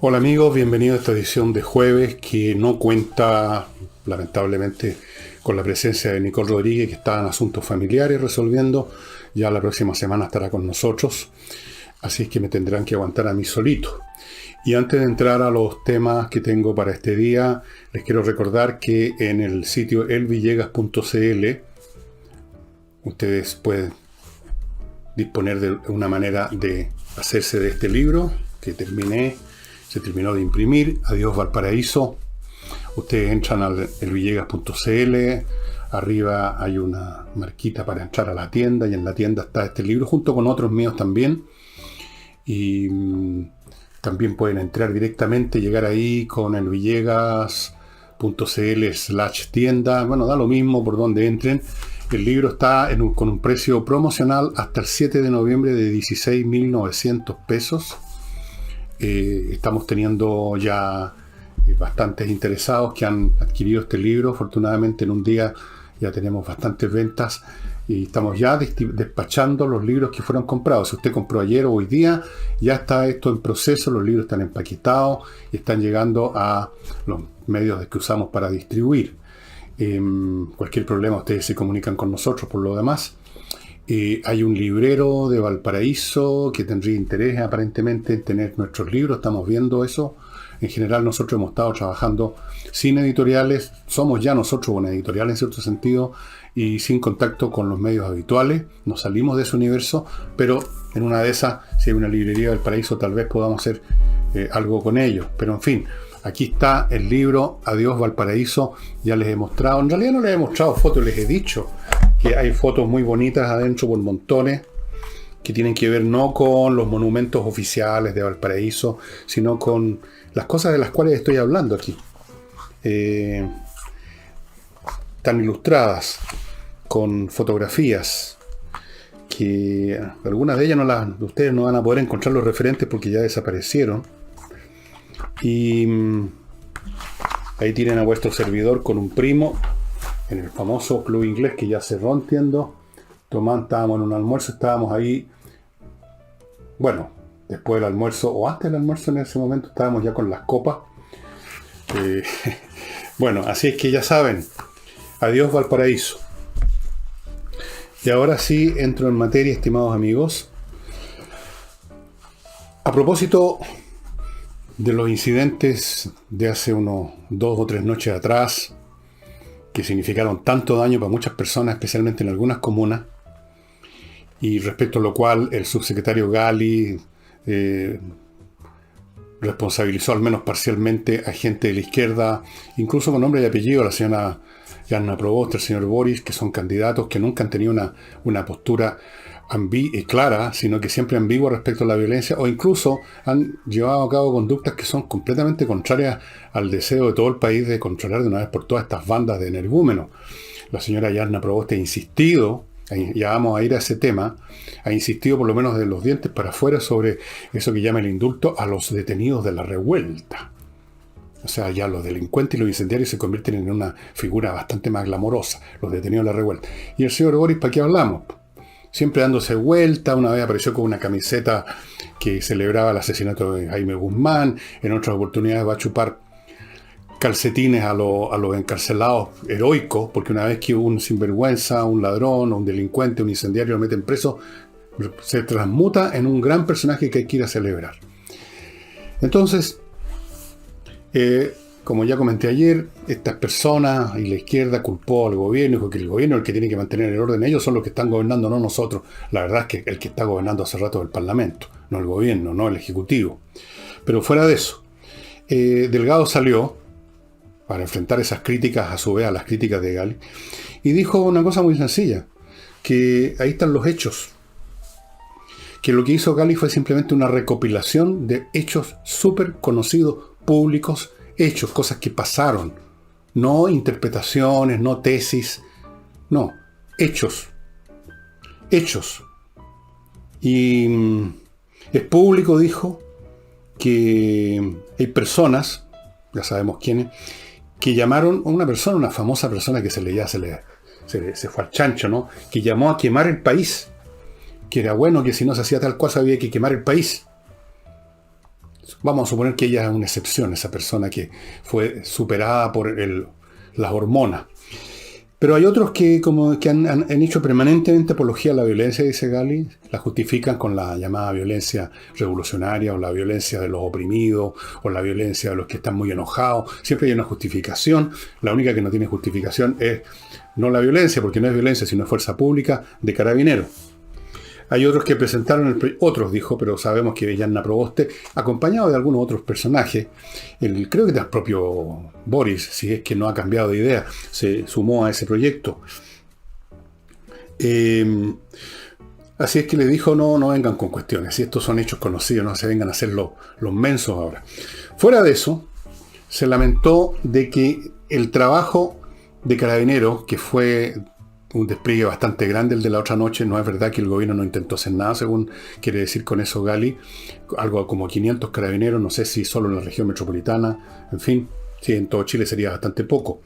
Hola amigos, bienvenidos a esta edición de jueves que no cuenta, lamentablemente, con la presencia de Nicole Rodríguez, que está en asuntos familiares resolviendo. Ya la próxima semana estará con nosotros, así es que me tendrán que aguantar a mí solito. Y antes de entrar a los temas que tengo para este día, les quiero recordar que en el sitio elvillegas.cl ustedes pueden disponer de una manera de hacerse de este libro que se terminó de imprimir, Adiós Valparaíso. Ustedes entran al elvillegas.cl, arriba hay una marquita para entrar a la tienda y en la tienda está este libro junto con otros míos también. Y también pueden entrar directamente, llegar ahí con elvillegas.cl/tienda. Bueno, da lo mismo por donde entren. El libro está con un precio promocional hasta el 7 de noviembre de 16.900 pesos. Estamos teniendo ya bastantes interesados que han adquirido este libro. Afortunadamente en un día ya tenemos bastantes ventas y estamos ya despachando los libros que fueron comprados. Si usted compró ayer o hoy día, ya está esto en proceso, los libros están empaquetados y están llegando a los medios que usamos para distribuir. Cualquier problema ustedes se comunican con nosotros por lo demás. Hay un librero de Valparaíso que tendría interés aparentemente en tener nuestros libros, estamos viendo eso. En general nosotros hemos estado trabajando sin editoriales, somos ya nosotros una editorial en cierto sentido y sin contacto con los medios habituales, nos salimos de ese universo, pero en una de esas, si hay una librería del Paraíso, tal vez podamos hacer algo con ellos. Pero en fin, aquí está el libro Adiós Valparaíso, ya les he mostrado, en realidad no les he mostrado fotos, les he dicho que hay fotos muy bonitas adentro por montones, que tienen que ver no con los monumentos oficiales de Valparaíso, sino con las cosas de las cuales estoy hablando aquí. Están ilustradas con fotografías que algunas de ellas ustedes no van a poder encontrar los referentes porque ya desaparecieron. Y ahí tienen a vuestro servidor con un primo en el famoso club inglés que ya cerró, entiendo. Estábamos en un almuerzo, estábamos ahí, bueno, después del almuerzo o antes del almuerzo, en ese momento estábamos ya con las copas. Bueno, así es que ya saben, adiós Valparaíso. Y ahora sí entro en materia, estimados amigos. A propósito de los incidentes de hace unos 2 o 3 noches atrás, que significaron tanto daño para muchas personas, especialmente en algunas comunas, y respecto a lo cual el subsecretario Gali responsabilizó al menos parcialmente a gente de la izquierda, incluso con nombre y apellido, la señora Janna Proboste, el señor Boris, que son candidatos que nunca han tenido una postura clara, sino que siempre ambigua respecto a la violencia, o incluso han llevado a cabo conductas que son completamente contrarias al deseo de todo el país de controlar de una vez por todas estas bandas de energúmenos. La señora Janna Proboste ha insistido, ya vamos a ir a ese tema, ha insistido por lo menos de los dientes para afuera sobre eso que llama el indulto a los detenidos de la revuelta. O sea, ya los delincuentes y los incendiarios se convierten en una figura bastante más glamorosa, los detenidos de la revuelta. Y el señor Boris, ¿para qué hablamos? Siempre dándose vuelta, una vez apareció con una camiseta que celebraba el asesinato de Jaime Guzmán, en otras oportunidades va a chupar calcetines a los encarcelados heroicos, porque una vez que un sinvergüenza, un ladrón, un delincuente, un incendiario lo meten preso, se transmuta en un gran personaje que hay que ir a celebrar. Entonces, como ya comenté ayer, estas personas y la izquierda culpó al gobierno, dijo que el gobierno es el que tiene que mantener el orden. Ellos son los que están gobernando, no nosotros. La verdad es que el que está gobernando hace rato es el Parlamento, no el gobierno, no el Ejecutivo. Pero fuera de eso, Delgado salió para enfrentar esas críticas, a su vez a las críticas de Gali, y dijo una cosa muy sencilla, que ahí están los hechos. Que lo que hizo Gali fue simplemente una recopilación de hechos súper conocidos, públicos, hechos, cosas que pasaron, no interpretaciones, no tesis, no, hechos. Y es público, dijo, que hay personas, ya sabemos quiénes, que llamaron a una persona, una famosa persona que se fue al chancho, ¿no? Que llamó a quemar el país, que era bueno, que si no se hacía tal cosa había que quemar el país. Vamos a suponer que ella es una excepción, esa persona que fue superada por las hormonas. Pero hay otros que han hecho permanentemente apología a la violencia, dice Gali, la justifican con la llamada violencia revolucionaria o la violencia de los oprimidos o la violencia de los que están muy enojados. Siempre hay una justificación. La única que no tiene justificación es no la violencia, porque no es violencia, sino es fuerza pública de carabineros. Hay otros que presentaron, otros dijo, pero sabemos que Yanna Proboste, acompañado de algunos otros personajes, creo que el propio Boris, si es que no ha cambiado de idea, se sumó a ese proyecto. Así es que le dijo, no vengan con cuestiones, si estos son hechos conocidos, no se vengan a hacer los mensos ahora. Fuera de eso, se lamentó de que el trabajo de Carabineros, que fue un despliegue bastante grande el de la otra noche. No es verdad que el gobierno no intentó hacer nada, según quiere decir con eso Gali. Algo como 500 carabineros, no sé si solo en la región metropolitana. En fin, sí, en todo Chile sería bastante poco.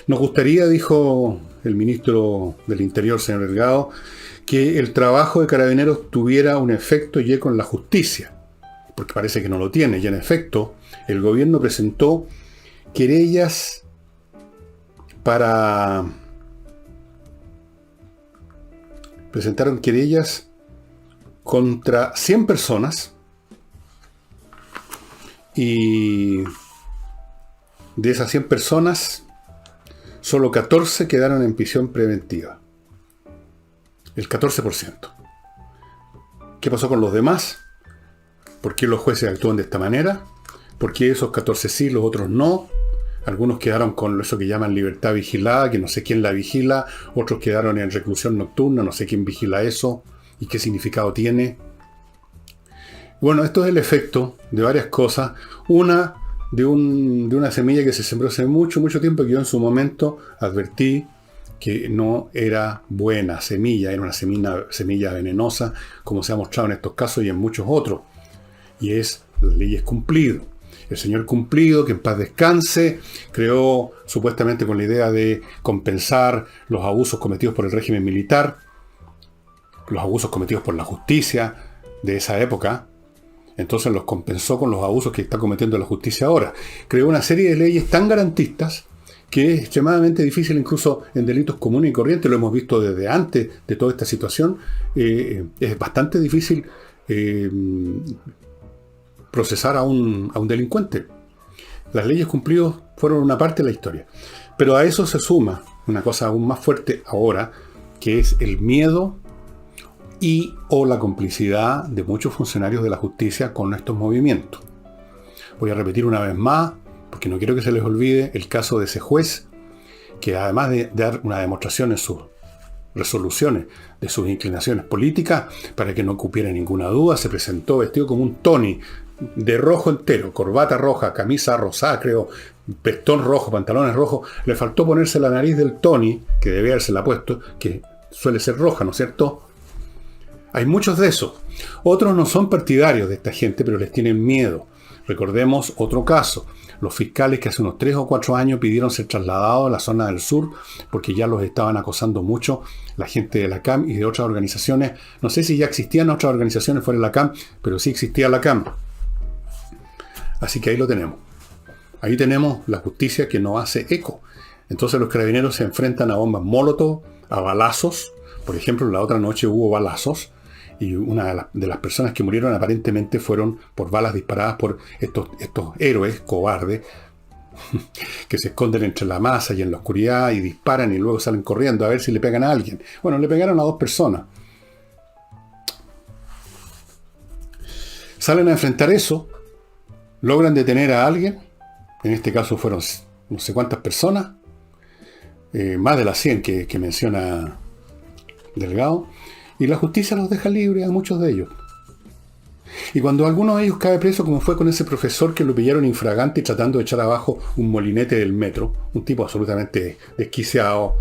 Nos gustaría, dijo el ministro del Interior, señor Delgado, que el trabajo de Carabineros tuviera un efecto y eco en la justicia, porque parece que no lo tiene. Y en efecto, el gobierno presentó querellas presentaron querellas contra 100 personas y de esas 100 personas solo 14 quedaron en prisión preventiva. El 14%. ¿Qué pasó con los demás? ¿Por qué los jueces actúan de esta manera? ¿Por qué esos 14 sí, los otros no? Algunos quedaron con eso que llaman libertad vigilada, que no sé quién la vigila. Otros quedaron en reclusión nocturna, no sé quién vigila eso y qué significado tiene. Bueno, esto es el efecto de varias cosas. Una, de una semilla que se sembró hace mucho, mucho tiempo, que yo en su momento advertí que no era buena semilla, era una semilla venenosa, como se ha mostrado en estos casos y en muchos otros. Y es las leyes cumplido. El señor Cumplido, que en paz descanse, creó supuestamente con la idea de compensar los abusos cometidos por el régimen militar, los abusos cometidos por la justicia de esa época. Entonces los compensó con los abusos que está cometiendo la justicia ahora. Creó una serie de leyes tan garantistas que es extremadamente difícil, incluso en delitos comunes y corrientes, lo hemos visto desde antes de toda esta situación, es bastante difícil procesar a un delincuente. Las leyes cumplidas fueron una parte de la historia. Pero a eso se suma una cosa aún más fuerte ahora, que es el miedo y o la complicidad de muchos funcionarios de la justicia con estos movimientos. Voy a repetir una vez más, porque no quiero que se les olvide, el caso de ese juez, que además de dar una demostración en sus resoluciones de sus inclinaciones políticas, para que no cupiera ninguna duda, se presentó vestido como un Tony, de rojo entero, corbata roja, camisa rosada, creo, pestón rojo, pantalones rojos. Le faltó ponerse la nariz del Tony, que debía habérsela puesto, que suele ser roja, ¿no es cierto? Hay muchos de esos. Otros no son partidarios de esta gente, pero les tienen miedo. Recordemos otro caso. Los fiscales que hace unos 3 o 4 años pidieron ser trasladados a la zona del sur porque ya los estaban acosando mucho la gente de la CAM y de otras organizaciones. No sé si ya existían otras organizaciones fuera de la CAM, pero sí existía la CAM. Así que ahí lo tenemos. Ahí tenemos la justicia que no hace eco. Entonces los carabineros se enfrentan a bombas Molotov, a balazos. Por ejemplo, la otra noche hubo balazos y una de las personas que murieron aparentemente fueron por balas disparadas por estos héroes cobardes que se esconden entre la masa y en la oscuridad y disparan y luego salen corriendo a ver si le pegan a alguien. Bueno, le pegaron a 2 personas. Salen a enfrentar eso, logran detener a alguien, en este caso fueron no sé cuántas personas, más de las 100 que menciona Delgado, y la justicia los deja libres a muchos de ellos. Y cuando alguno de ellos cae preso, como fue con ese profesor que lo pillaron infragante y tratando de echar abajo un molinete del metro, un tipo absolutamente desquiciado,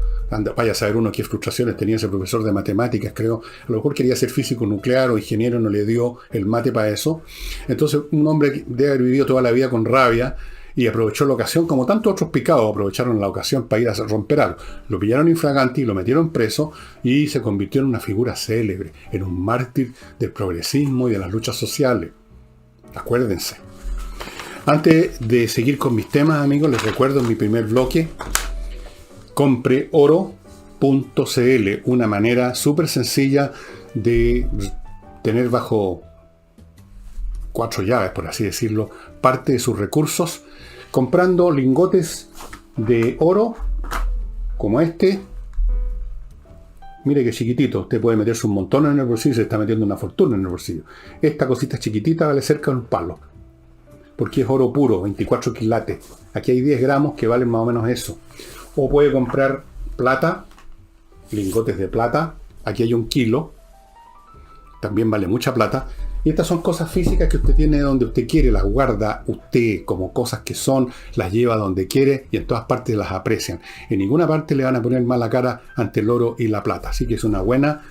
vaya a saber uno qué frustraciones tenía ese profesor de matemáticas, creo, a lo mejor quería ser físico nuclear o ingeniero, no le dio el mate para eso. Entonces un hombre que debe haber vivido toda la vida con rabia y aprovechó la ocasión, como tantos otros picados aprovecharon la ocasión para ir a romper algo. Lo pillaron infraganti, lo metieron preso y se convirtió en una figura célebre, en un mártir del progresismo y de las luchas sociales. Acuérdense. Antes de seguir con mis temas, amigos, les recuerdo en mi primer bloque, compreoro.cl, una manera súper sencilla de tener bajo 4 llaves, por así decirlo, parte de sus recursos, comprando lingotes de oro como este. Mire que chiquitito, usted puede meterse un montón en el bolsillo y se está metiendo una fortuna en el bolsillo. Esta cosita chiquitita vale cerca de un palo, porque es oro puro, 24 quilates. Aquí hay 10 gramos que valen más o menos eso. O puede comprar plata, lingotes de plata. Aquí hay 1 kilo, también vale mucha plata. Y estas son cosas físicas que usted tiene donde usted quiere, las guarda usted como cosas que son, las lleva donde quiere y en todas partes las aprecian. En ninguna parte le van a poner mala cara ante el oro y la plata. Así que es una buena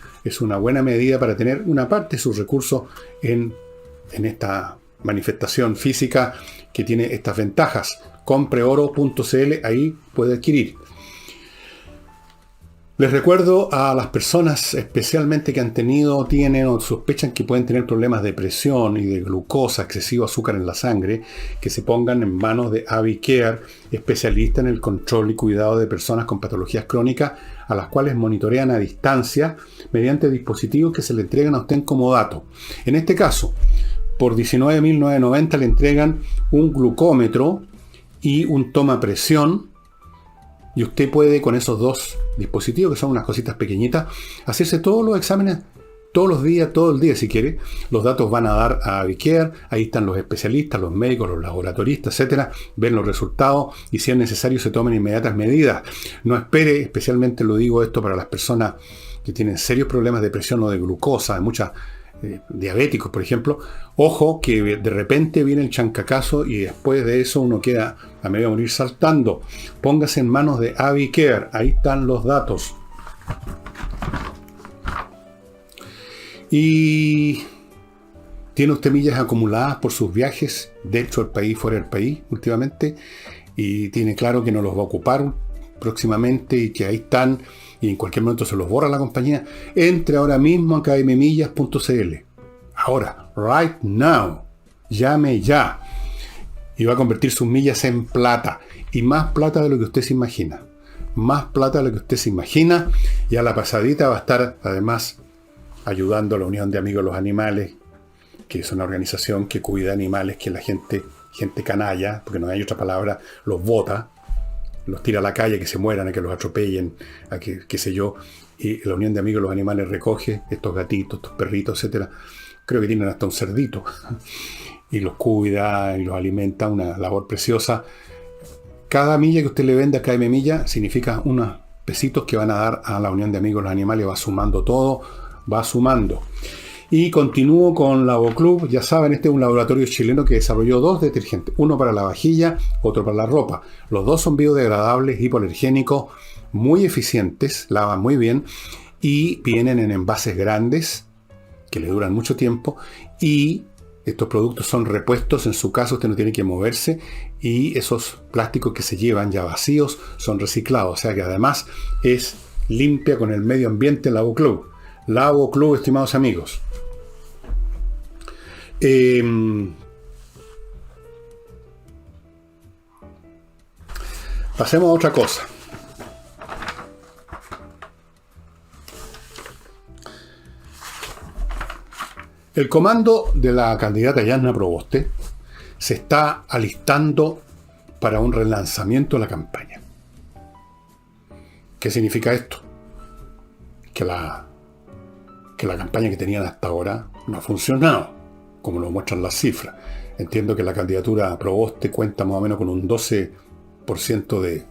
medida para tener una parte de sus recursos en esta manifestación física que tiene estas ventajas. Compreoro.cl, ahí puede adquirir. Les recuerdo a las personas especialmente que han tenido, tienen o sospechan que pueden tener problemas de presión y de glucosa, excesivo azúcar en la sangre, que se pongan en manos de AviCare, especialista en el control y cuidado de personas con patologías crónicas, a las cuales monitorean a distancia mediante dispositivos que se le entregan a usted en comodato. En este caso, por $19.990 le entregan un glucómetro y un toma presión. Y usted puede, con esos 2 dispositivos, que son unas cositas pequeñitas, hacerse todos los exámenes, todos los días, todo el día si quiere. Los datos van a dar a AviCare, ahí están los especialistas, los médicos, los laboratoristas, etcétera, ven los resultados y si es necesario se tomen inmediatas medidas. No espere, especialmente lo digo esto para las personas que tienen serios problemas de presión o de glucosa, de muchas diabéticos, por ejemplo. Ojo que de repente viene el chancacazo y después de eso uno queda a medio morir saltando. Póngase en manos de AviCare, ahí están los datos. Y tiene usted millas acumuladas por sus viajes dentro del país, fuera del país últimamente, y tiene claro que no los va a ocupar próximamente y que ahí están y en cualquier momento se los borra la compañía. Entre ahora mismo a kmmillas.cl. Ahora, right now, llame ya y va a convertir sus millas en plata, y más plata de lo que usted se imagina, más plata de lo que usted se imagina. Y a la pasadita va a estar además ayudando a la Unión de Amigos de los Animales, que es una organización que cuida animales que la gente canalla, porque no hay otra palabra, los bota, los tira a la calle, que se mueran, a que los atropellen, a que, qué sé yo. Y la Unión de Amigos de los Animales recoge estos gatitos, estos perritos, etcétera. Creo que tienen hasta un cerdito. Y los cuida y los alimenta, una labor preciosa. Cada milla que usted le vende a KM Milla significa unos pesitos que van a dar a la Unión de Amigos de los Animales. Va sumando todo, va sumando. Y continúo con Lavoclub. Ya saben, este es un laboratorio chileno que desarrolló 2 detergentes. Uno para la vajilla, otro para la ropa. Los 2 son biodegradables, hipoalergénicos, muy eficientes, lavan muy bien y vienen en envases grandes que le duran mucho tiempo. Y estos productos son repuestos. En su caso usted no tiene que moverse, y esos plásticos que se llevan ya vacíos son reciclados. O sea que además es limpia con el medio ambiente. Lavoclub. Lavoclub, estimados amigos. Pasemos a otra cosa. El comando de la candidata Yasna Proboste se está alistando para un relanzamiento de la campaña. ¿Qué significa esto? Que la campaña que tenían hasta ahora no ha funcionado, como lo muestran las cifras. Entiendo que la candidatura a Proboste cuenta más o menos con un 12% de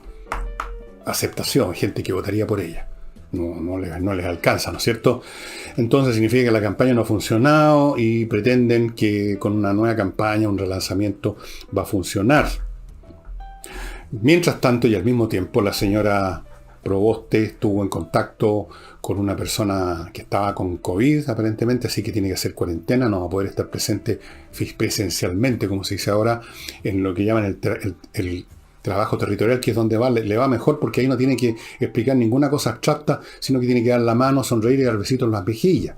aceptación, gente que votaría por ella. No les alcanza, ¿no es cierto? Entonces significa que la campaña no ha funcionado y pretenden que con una nueva campaña, un relanzamiento, va a funcionar. Mientras tanto y al mismo tiempo, la señora Proboste estuvo en contacto con una persona que estaba con COVID, aparentemente, así que tiene que hacer cuarentena, no va a poder estar presente presencialmente, como se dice ahora, en lo que llaman el trabajo territorial, que es donde le va mejor, porque ahí no tiene que explicar ninguna cosa abstracta, sino que tiene que dar la mano, sonreír y dar besitos en las mejillas.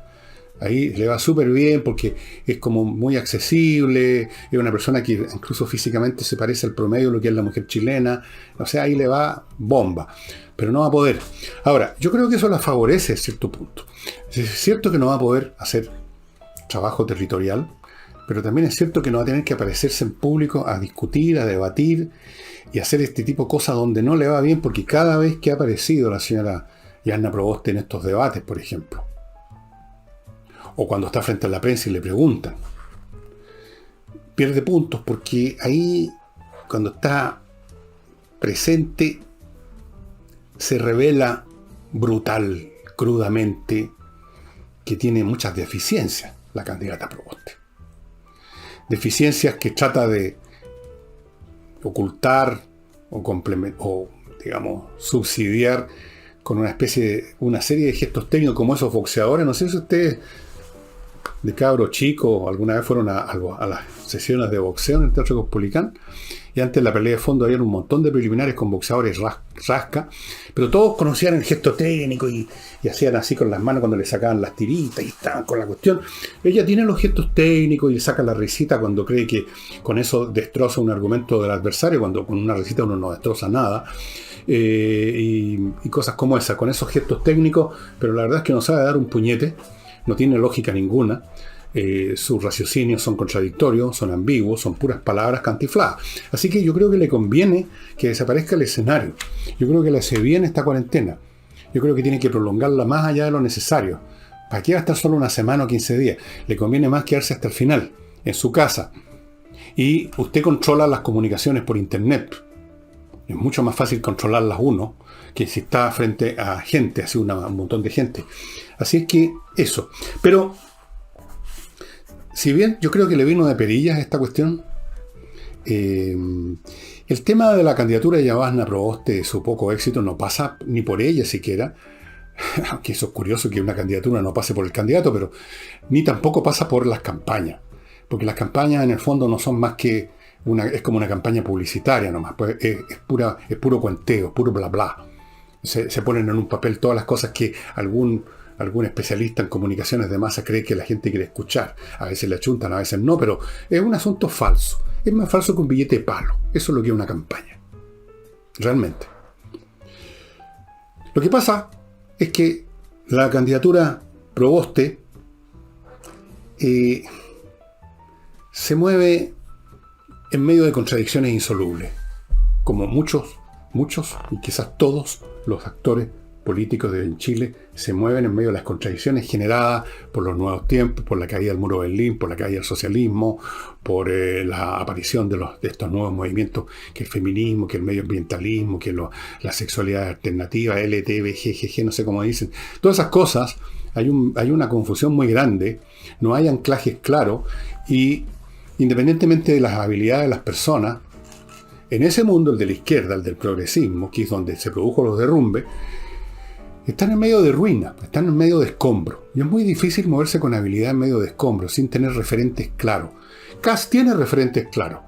Ahí le va súper bien porque es como muy accesible, es una persona que incluso físicamente se parece al promedio de lo que es la mujer chilena, o sea, ahí le va bomba, pero no va a poder. Ahora, yo creo que eso la favorece a cierto punto. Es cierto que no va a poder hacer trabajo territorial, pero también es cierto que no va a tener que aparecerse en público a discutir, a debatir y hacer este tipo de cosas donde no le va bien, porque cada vez que ha aparecido la señora Yanna Proboste en estos debates, por ejemplo, o cuando está frente a la prensa y le preguntan, pierde puntos porque ahí, cuando está presente, se revela brutal, crudamente, que tiene muchas deficiencias la candidata Proboste. Deficiencias que trata de ocultar o digamos, subsidiar con una serie de gestos técnicos como esos boxeadores. No sé si ustedes de cabros chicos alguna vez fueron a las sesiones de boxeo en el Teatro Caupolicán, y antes de la pelea de fondo había un montón de preliminares con boxeadores rasca, pero todos conocían el gesto técnico y hacían así con las manos cuando le sacaban las tiritas y estaban con la cuestión. Ella tiene los gestos técnicos y le saca la risita cuando cree que con eso destroza un argumento del adversario, cuando con una risita uno no destroza nada. Y cosas como esa, con esos gestos técnicos, pero la verdad es que no sabe dar un puñete, no tiene lógica ninguna. Sus raciocinios son contradictorios, son ambiguos, son puras palabras cantifladas. Así que yo creo que le conviene que desaparezca el escenario. Yo creo que le hace bien esta cuarentena. Yo creo que tiene que prolongarla más allá de lo necesario. ¿Para qué va a estar solo una semana o 15 días? Le conviene más quedarse hasta el final, en su casa. Y usted controla las comunicaciones por internet. Es mucho más fácil controlarlas uno que si está frente a gente, así un montón de gente. Así es que eso. Pero si bien yo creo que le vino de perillas esta cuestión, el tema de la candidatura de Yanna Proboste, su poco éxito, no pasa ni por ella siquiera, aunque eso es curioso que una candidatura no pase por el candidato, pero ni tampoco pasa por las campañas, porque las campañas en el fondo no son más que es como una campaña publicitaria nomás, pues es puro cuenteo, puro bla bla. Se ponen en un papel todas las cosas que algún especialista en comunicaciones de masa cree que la gente quiere escuchar. A veces le achuntan, a veces no, pero es un asunto falso. Es más falso que un billete de palo. Eso es lo que es una campaña. Realmente. Lo que pasa es que la candidatura Proboste se mueve en medio de contradicciones insolubles, como muchos, y quizás todos los actores políticos en Chile se mueven en medio de las contradicciones generadas por los nuevos tiempos, por la caída del muro de Berlín, por la caída del socialismo, por la aparición de estos nuevos movimientos, que el feminismo, que el medioambientalismo, que la sexualidad alternativa, LTBGG, no sé cómo dicen. Todas esas cosas, hay una confusión muy grande, no hay anclajes claros, y independientemente de las habilidades de las personas, en ese mundo, el de la izquierda, el del progresismo, que es donde se produjo los derrumbes, están en medio de ruina, están en medio de escombros. Y es muy difícil moverse con habilidad en medio de escombros, sin tener referentes claros. Kast tiene referentes claros.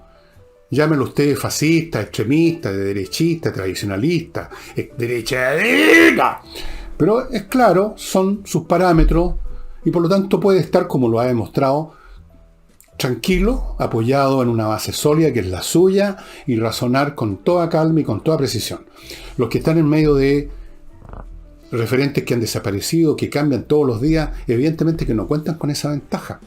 Llámelo usted fascista, extremista, de derechista, tradicionalista, derechadita. Pero es claro, son sus parámetros, y por lo tanto puede estar, como lo ha demostrado, tranquilo, apoyado en una base sólida que es la suya, y razonar con toda calma y con toda precisión. Los que están en medio de referentes que han desaparecido, que cambian todos los días, evidentemente que no cuentan con esa ventaja.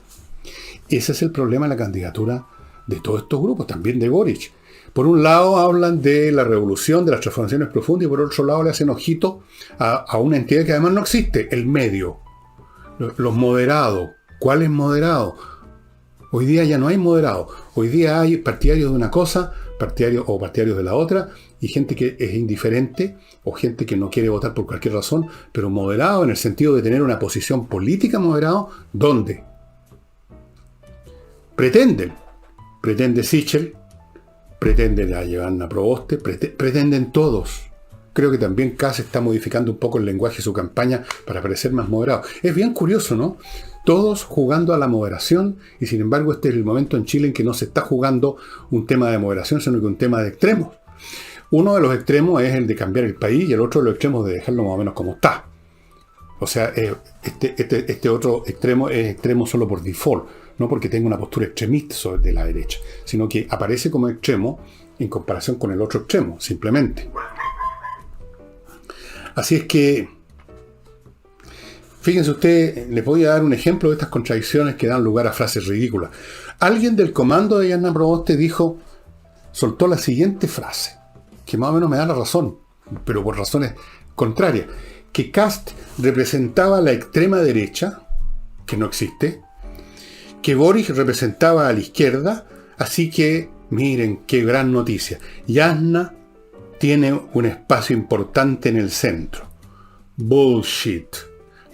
Ese es el problema de la candidatura de todos estos grupos, también de Boric. Por un lado hablan de la revolución, de las transformaciones profundas, y por otro lado le hacen ojito a una entidad que además no existe, el medio. Los moderados. ¿Cuáles moderados? Hoy día ya no hay moderados. Hoy día hay partidarios de una cosa, partidarios de la otra, y gente que es indiferente, o gente que no quiere votar por cualquier razón, pero moderado en el sentido de tener una posición política moderado, ¿dónde? Pretende Sichel, pretende la Yanna Proboste, pretenden todos. Creo que también Kast está modificando un poco el lenguaje de su campaña para parecer más moderado. Es bien curioso, ¿no? Todos jugando a la moderación, y sin embargo este es el momento en Chile en que no se está jugando un tema de moderación, sino que un tema de extremos. Uno de los extremos es el de cambiar el país, y el otro de los extremos de dejarlo más o menos como está. O sea, este otro extremo es extremo solo por default, no porque tenga una postura extremista de la derecha, sino que aparece como extremo en comparación con el otro extremo, simplemente. Así es que, fíjense ustedes, les voy a dar un ejemplo de estas contradicciones que dan lugar a frases ridículas. Alguien del comando de Yasna Proboste soltó la siguiente frase, que más o menos me da la razón, pero por razones contrarias, que Kast representaba a la extrema derecha, que no existe, que Boric representaba a la izquierda, así que, miren, qué gran noticia. Yasna tiene un espacio importante en el centro. Bullshit.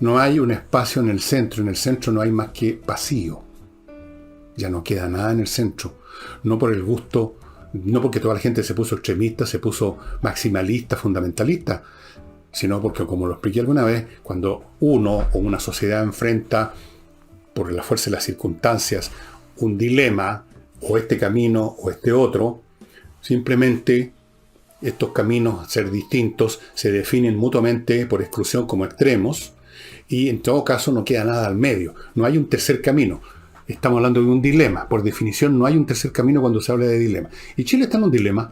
No hay un espacio en el centro no hay más que vacío. Ya no queda nada en el centro. No por el gusto, no porque toda la gente se puso extremista, se puso maximalista, fundamentalista, sino porque, como lo expliqué alguna vez, cuando uno o una sociedad enfrenta, por la fuerza de las circunstancias, un dilema, o este camino o este otro, simplemente estos caminos, ser distintos, se definen mutuamente por exclusión como extremos, y en todo caso no queda nada al medio. No hay un tercer camino. Estamos hablando de un dilema. Por definición no hay un tercer camino cuando se habla de dilema. Y Chile está en un dilema.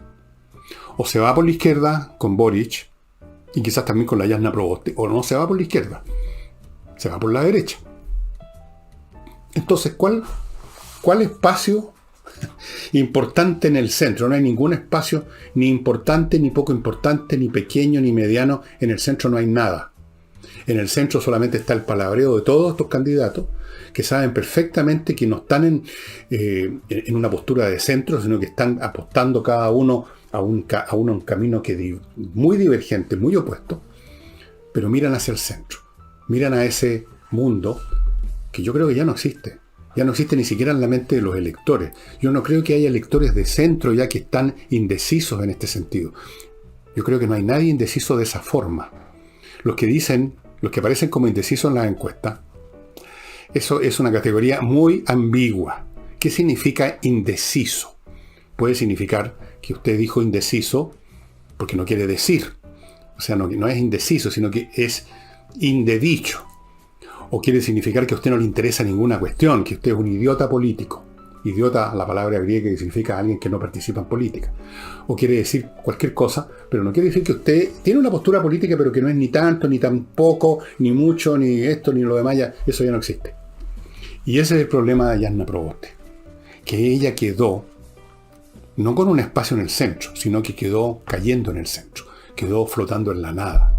O se va por la izquierda con Boric, y quizás también con la Yasna Proboste, o no se va por la izquierda, se va por la derecha. Entonces, ¿cuál espacio importante en el centro? No hay ningún espacio ni importante, ni poco importante, ni pequeño, ni mediano. En el centro no hay nada. En el centro solamente está el palabreo de todos estos candidatos que saben perfectamente que no están en una postura de centro, sino que están apostando cada uno a un camino muy divergente, muy opuesto, pero miran hacia el centro. Miran a ese mundo que yo creo que ya no existe. Ya no existe ni siquiera en la mente de los electores. Yo no creo que haya electores de centro ya que están indecisos en este sentido. Yo creo que no hay nadie indeciso de esa forma. Los que aparecen como indecisos en las encuestas, eso es una categoría muy ambigua. ¿Qué significa indeciso? Puede significar que usted dijo indeciso porque no quiere decir. O sea, no es indeciso, sino que es indedicho. O quiere significar que a usted no le interesa ninguna cuestión, que usted es un idiota político. Idiota, la palabra griega que significa alguien que no participa en política. O quiere decir cualquier cosa, pero no quiere decir que usted tiene una postura política, pero que no es ni tanto, ni tampoco, ni mucho, ni esto, ni lo demás. Eso ya no existe. Y ese es el problema de Yasna Proboste. Que ella quedó, no con un espacio en el centro, sino que quedó cayendo en el centro. Quedó flotando en la nada.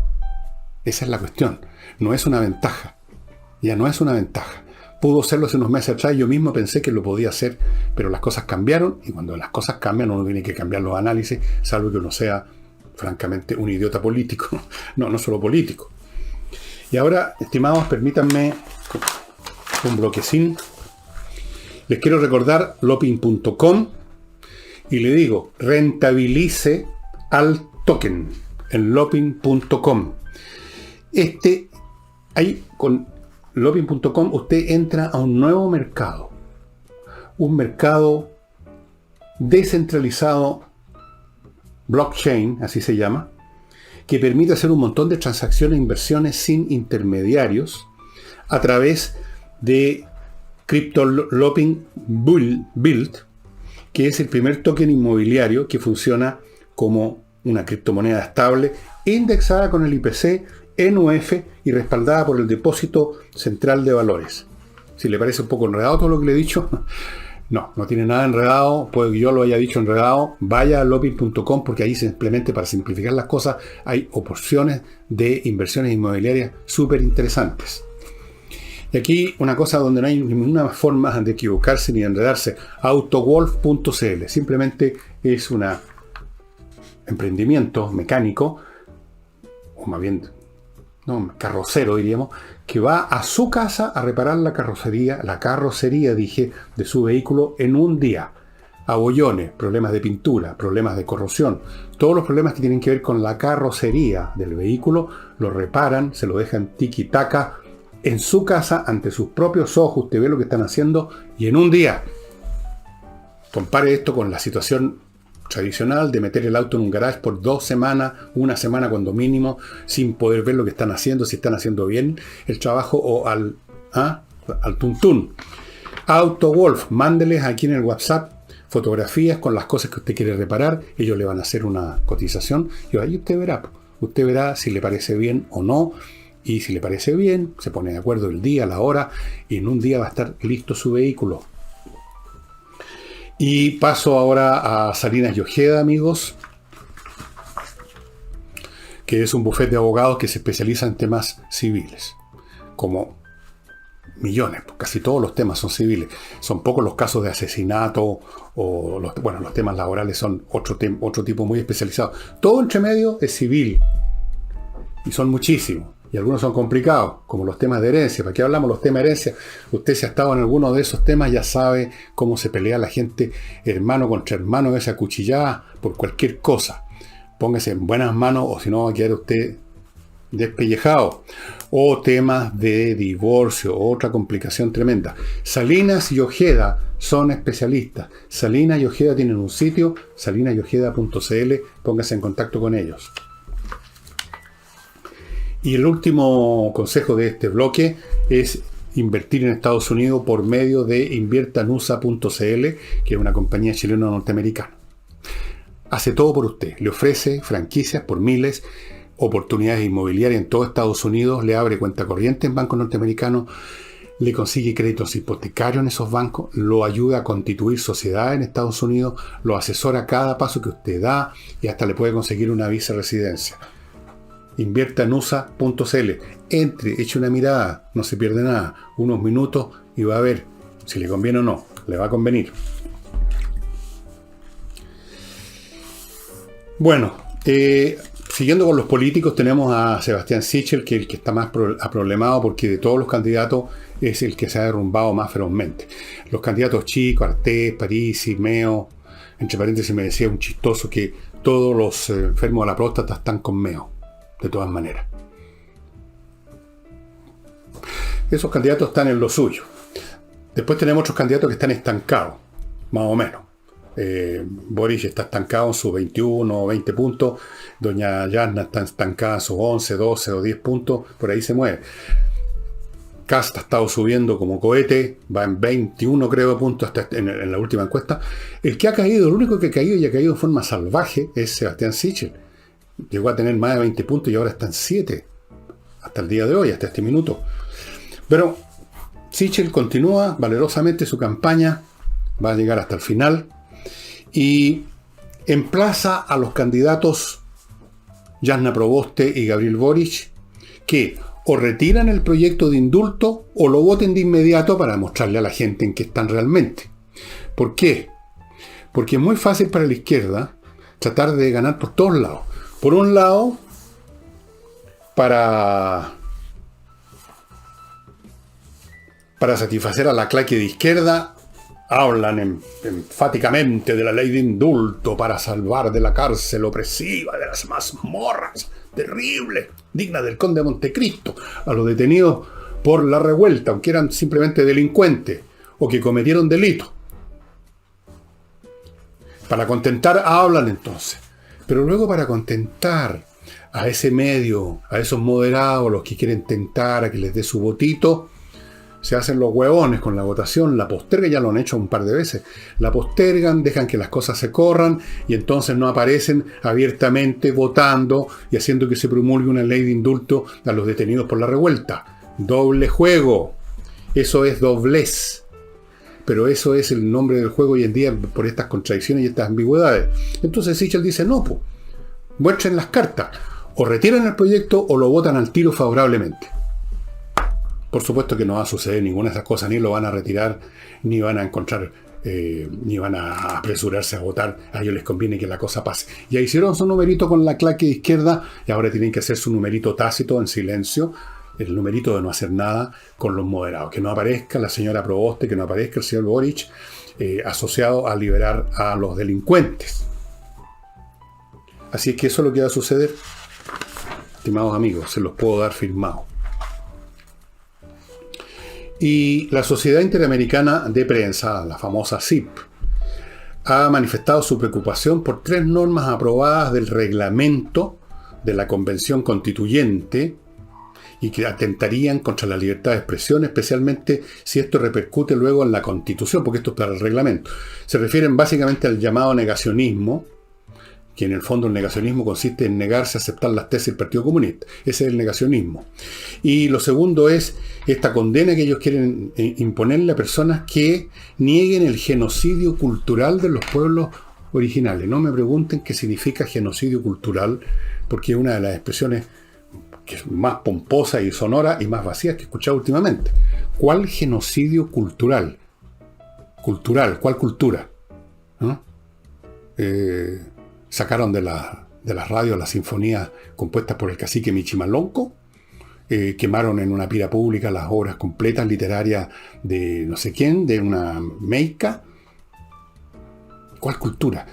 Esa es la cuestión. No es una ventaja. Ya no es una ventaja. Pudo serlo hace unos meses atrás, yo mismo pensé que lo podía hacer, pero las cosas cambiaron, y cuando las cosas cambian uno tiene que cambiar los análisis, salvo que uno sea, francamente, un idiota político. No solo político. Y ahora, estimados, permítanme un bloquecín. Les quiero recordar lopin.com y le digo, rentabilice al token en lopin.com. Ahí con lopin.com usted entra a un nuevo mercado. Un mercado descentralizado, blockchain, así se llama, que permite hacer un montón de transacciones e inversiones sin intermediarios a través de CryptoLopin Build, que es el primer token inmobiliario que funciona como una criptomoneda estable, indexada con el IPC, en UF y respaldada por el Depósito Central de Valores. Si le parece un poco enredado todo lo que le he dicho, no tiene nada enredado, puede que yo lo haya dicho enredado, vaya a lopin.com porque ahí simplemente para simplificar las cosas hay opciones de inversiones inmobiliarias súper interesantes. Y aquí una cosa donde no hay ninguna forma de equivocarse ni de enredarse, autowolf.cl, simplemente es un emprendimiento mecánico, o más bien carrocero diríamos, que va a su casa a reparar la carrocería de su vehículo en un día. Abollones, problemas de pintura, problemas de corrosión, todos los problemas que tienen que ver con la carrocería del vehículo, lo reparan, se lo dejan tiki-taka en su casa, ante sus propios ojos, usted ve lo que están haciendo, y en un día. Compare esto con la situación tradicional de meter el auto en un garage por 2 semanas, una semana cuando mínimo, sin poder ver lo que están haciendo, si están haciendo bien el trabajo o al tuntún. AutoWolf, mándeles aquí en el WhatsApp fotografías con las cosas que usted quiere reparar, ellos le van a hacer una cotización y ahí usted verá si le parece bien o no, y si le parece bien, se pone de acuerdo el día, la hora, y en un día va a estar listo su vehículo. Y paso ahora a Salinas y Ojeda, amigos, que es un bufete de abogados que se especializa en temas civiles, como millones, casi todos los temas son civiles. Son pocos los casos de asesinato o los temas laborales son otro tipo muy especializado. Todo entre medio es civil y son muchísimos. Y algunos son complicados, como los temas de herencia. ¿Para qué hablamos los temas de herencia? Usted, si ha estado en alguno de esos temas, ya sabe cómo se pelea la gente, hermano contra hermano, esa cuchillada por cualquier cosa. Póngase en buenas manos o si no va a quedar usted despellejado. O temas de divorcio, otra complicación tremenda. Salinas y Ojeda son especialistas. Salinas y Ojeda tienen un sitio, salinasyojeda.cl, póngase en contacto con ellos. Y el último consejo de este bloque es invertir en Estados Unidos por medio de inviertanusa.cl, que es una compañía chileno-norteamericana. Hace todo por usted. Le ofrece franquicias por miles, oportunidades inmobiliarias en todo Estados Unidos, le abre cuenta corriente en bancos norteamericanos, le consigue créditos hipotecarios en esos bancos, lo ayuda a constituir sociedad en Estados Unidos, lo asesora a cada paso que usted da y hasta le puede conseguir una visa de residencia. Inviertanusa.cl. Entre, eche una mirada, no se pierde nada, unos minutos y va a ver si le conviene o no, le va a convenir. Bueno, siguiendo con los políticos, tenemos a Sebastián Sichel, que es el que está más aproblemado porque de todos los candidatos es el que se ha derrumbado más ferozmente. Los candidatos Chico, Artés, Parisi, Meo, entre paréntesis me decía un chistoso que todos los enfermos de la próstata están con Meo, de todas maneras. Esos candidatos están en lo suyo. Después tenemos otros candidatos que están estancados, más o menos. Boric está estancado en sus 21 o 20 puntos, doña Yasna está estancada en sus 11, 12 o 10 puntos, por ahí se mueve. Kast ha estado subiendo como cohete, va en 21 creo puntos hasta en la última encuesta. El que ha caído, el único que ha caído y ha caído de forma salvaje es Sebastián Sichel. Llegó a tener más de 20 puntos y ahora está en 7, hasta el día de hoy, hasta este minuto. Pero Sichel continúa valerosamente su campaña, va a llegar hasta el final, y emplaza a los candidatos Jasna Proboste y Gabriel Boric que o retiran el proyecto de indulto o lo voten de inmediato para mostrarle a la gente en qué están realmente. ¿Por qué? Porque es muy fácil para la izquierda tratar de ganar por todos lados. Por un lado, para satisfacer a la claque de izquierda, hablan enfáticamente de la ley de indulto para salvar de la cárcel opresiva, de las mazmorras terribles, dignas del conde de Montecristo, a los detenidos por la revuelta, aunque eran simplemente delincuentes o que cometieron delitos. Para contentar hablan entonces, pero luego para contentar a ese medio, a esos moderados, los que quieren tentar a que les dé su votito, se hacen los huevones con la votación, la postergan, ya lo han hecho un par de veces, la postergan, dejan que las cosas se corran y entonces no aparecen abiertamente votando y haciendo que se promulgue una ley de indulto a los detenidos por la revuelta. Doble juego, eso es doblez, pero eso es el nombre del juego hoy en día por estas contradicciones y estas ambigüedades. Entonces Sichel dice, no, pues, muestren las cartas, o retiran el proyecto o lo votan al tiro favorablemente. Por supuesto que no va a suceder ninguna de esas cosas, ni lo van a retirar, ni van a encontrar, ni van a apresurarse a votar. A ellos les conviene que la cosa pase. Ya hicieron su numerito con la claque de izquierda y ahora tienen que hacer su numerito tácito, en silencio, el numerito de no hacer nada con los moderados. Que no aparezca la señora Proboste, que no aparezca el señor Boric, asociado a liberar a los delincuentes. Así es que eso es lo que va a suceder, estimados amigos, se los puedo dar firmado. Y la Sociedad Interamericana de Prensa, la famosa SIP, ha manifestado su preocupación por 3 normas aprobadas del reglamento de la Convención Constituyente y que atentarían contra la libertad de expresión, especialmente si esto repercute luego en la Constitución, porque esto es para el reglamento. Se refieren básicamente al llamado negacionismo, que en el fondo el negacionismo consiste en negarse a aceptar las tesis del Partido Comunista. Ese es el negacionismo. Y lo segundo es esta condena que ellos quieren imponerle a personas que nieguen el genocidio cultural de los pueblos originales. No me pregunten qué significa genocidio cultural, porque es una de las expresiones que es más pomposa y sonora y más vacía que he escuchado últimamente. ¿Cuál genocidio cultural? Cultural, ¿cuál cultura? ¿No? Sacaron de las radios las sinfonías compuestas por el cacique Michimalonco, quemaron en una pira pública las obras completas literarias de no sé quién, de una meica. ¿Cuál cultura?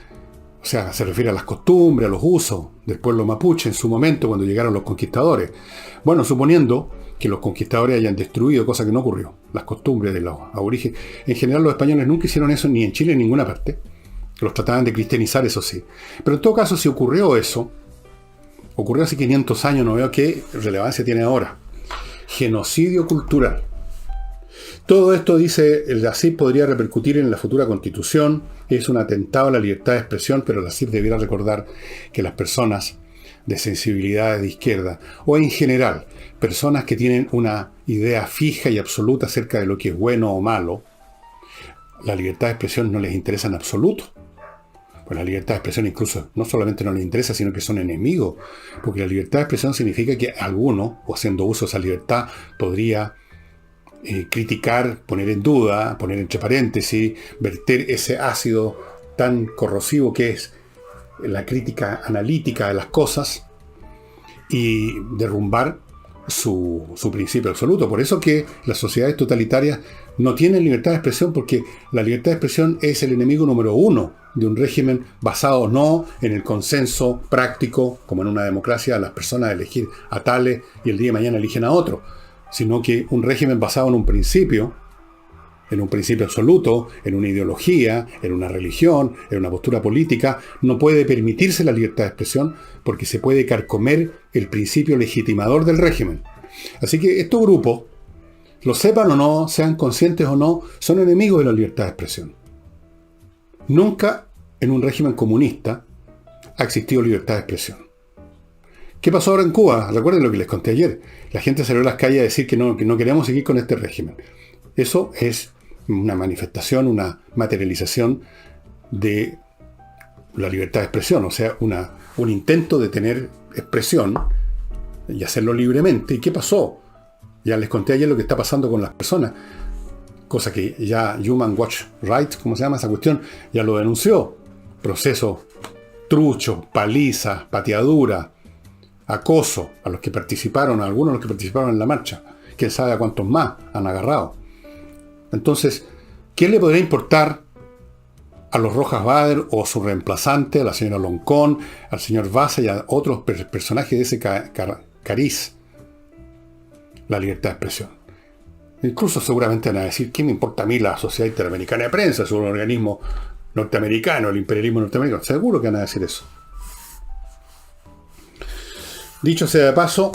O sea, se refiere a las costumbres, a los usos del pueblo mapuche en su momento cuando llegaron los conquistadores. Bueno, suponiendo que los conquistadores hayan destruido, cosa que no ocurrió, las costumbres de los aborígenes. En general los españoles nunca hicieron eso ni en Chile ni en ninguna parte. Los trataban de cristianizar, eso sí. Pero en todo caso, si ocurrió eso, ocurrió hace 500 años, no veo qué relevancia tiene ahora. Genocidio cultural. Todo esto, dice el CIP, podría repercutir en la futura Constitución. Es un atentado a la libertad de expresión, pero la CIP debiera recordar que las personas de sensibilidades de izquierda, o en general, personas que tienen una idea fija y absoluta acerca de lo que es bueno o malo, la libertad de expresión no les interesa en absoluto. Pues la libertad de expresión incluso no solamente no les interesa, sino que son enemigos, porque la libertad de expresión significa que alguno, o haciendo uso de esa libertad, podría criticar, poner en duda, poner entre paréntesis, verter ese ácido tan corrosivo que es la crítica analítica de las cosas y derrumbar su principio absoluto. Por eso que las sociedades totalitarias no tienen libertad de expresión, porque la libertad de expresión es el enemigo número 1 de un régimen basado no en el consenso práctico, como en una democracia, las personas elegir a tales y el día de mañana eligen a otro, sino que un régimen basado en un principio absoluto, en una ideología, en una religión, en una postura política, no puede permitirse la libertad de expresión porque se puede carcomer el principio legitimador del régimen. Así que estos grupos, lo sepan o no, sean conscientes o no, son enemigos de la libertad de expresión. Nunca en un régimen comunista ha existido libertad de expresión. ¿Qué pasó ahora en Cuba? Recuerden lo que les conté ayer. La gente salió a las calles a decir que no queremos seguir con este régimen. Eso es una manifestación, una materialización de la libertad de expresión, o sea, un intento de tener expresión y hacerlo libremente. ¿Y qué pasó? Ya les conté ayer lo que está pasando con las personas, cosa que ya Human Rights, ¿cómo se llama esa cuestión? Ya lo denunció. Procesos truchos, palizas, pateadura, acoso a los que participaron, a algunos de los que participaron en la marcha. Quién sabe a cuántos más han agarrado. Entonces, ¿qué le podría importar a los Rojas Bader o su reemplazante, a la señora Loncón, al señor Baza y a otros personajes de ese cariz la libertad de expresión? Incluso seguramente van a decir, ¿qué me importa a mí la Sociedad Interamericana de Prensa? Es un organismo norteamericano, el imperialismo norteamericano. Seguro que van a decir eso. Dicho sea de paso,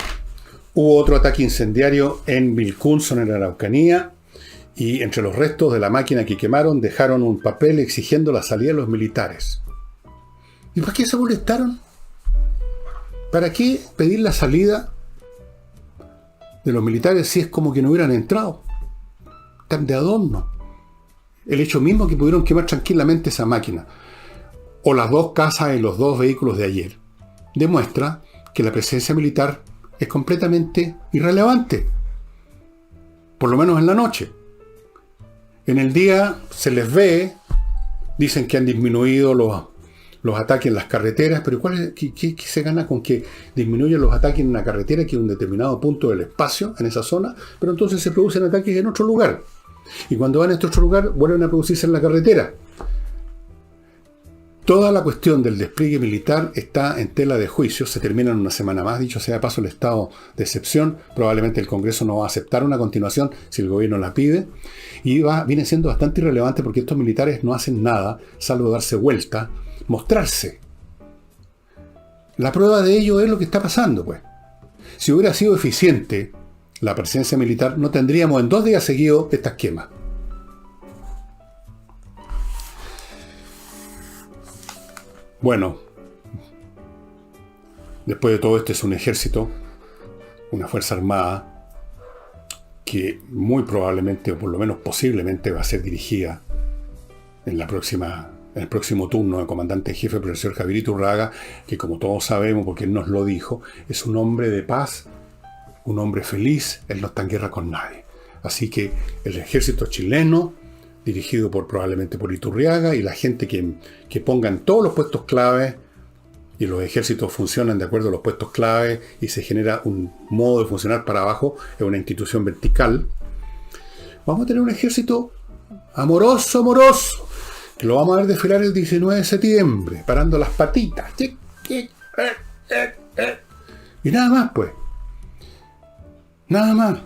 hubo otro ataque incendiario en Vilcunson, en la Araucanía, y entre los restos de la máquina que quemaron dejaron un papel exigiendo la salida de los militares. ¿Y para qué se molestaron? ¿Para qué pedir la salida de los militares si es como que no hubieran entrado? Tan de adorno. El hecho mismo que pudieron quemar tranquilamente esa máquina, o las 2 casas y los 2 vehículos de ayer, demuestra que la presencia militar es completamente irrelevante. Por lo menos en la noche. En el día se les ve, dicen que han disminuido los ataques en las carreteras, pero ¿qué se gana con que disminuyan los ataques en una carretera que es un determinado punto del espacio, en esa zona? Pero entonces se producen ataques en otro lugar. Y cuando van a este otro lugar, vuelven a producirse en la carretera. Toda la cuestión del despliegue militar está en tela de juicio, se termina en una semana más, dicho sea de paso el estado de excepción, probablemente el Congreso no va a aceptar una continuación si el gobierno la pide, y viene siendo bastante irrelevante porque estos militares no hacen nada, salvo darse vuelta, mostrarse. La prueba de ello es lo que está pasando, pues. Si hubiera sido eficiente la presencia militar, no tendríamos en 2 días seguidos estas quemas. Bueno, después de todo esto es un ejército, una fuerza armada, que muy probablemente, o por lo menos posiblemente, va a ser dirigida en el próximo turno del comandante en jefe, profesor Javier Iturraga, que como todos sabemos, porque él nos lo dijo, es un hombre de paz, un hombre feliz, él no está en guerra con nadie. Así que el ejército chileno, dirigido probablemente por Iturriaga, y la gente que pongan todos los puestos clave, y los ejércitos funcionan de acuerdo a los puestos clave, y se genera un modo de funcionar para abajo, es una institución vertical. Vamos a tener un ejército amoroso, que lo vamos a ver desfilar el 19 de septiembre, parando las patitas. Y nada más, pues. Nada más.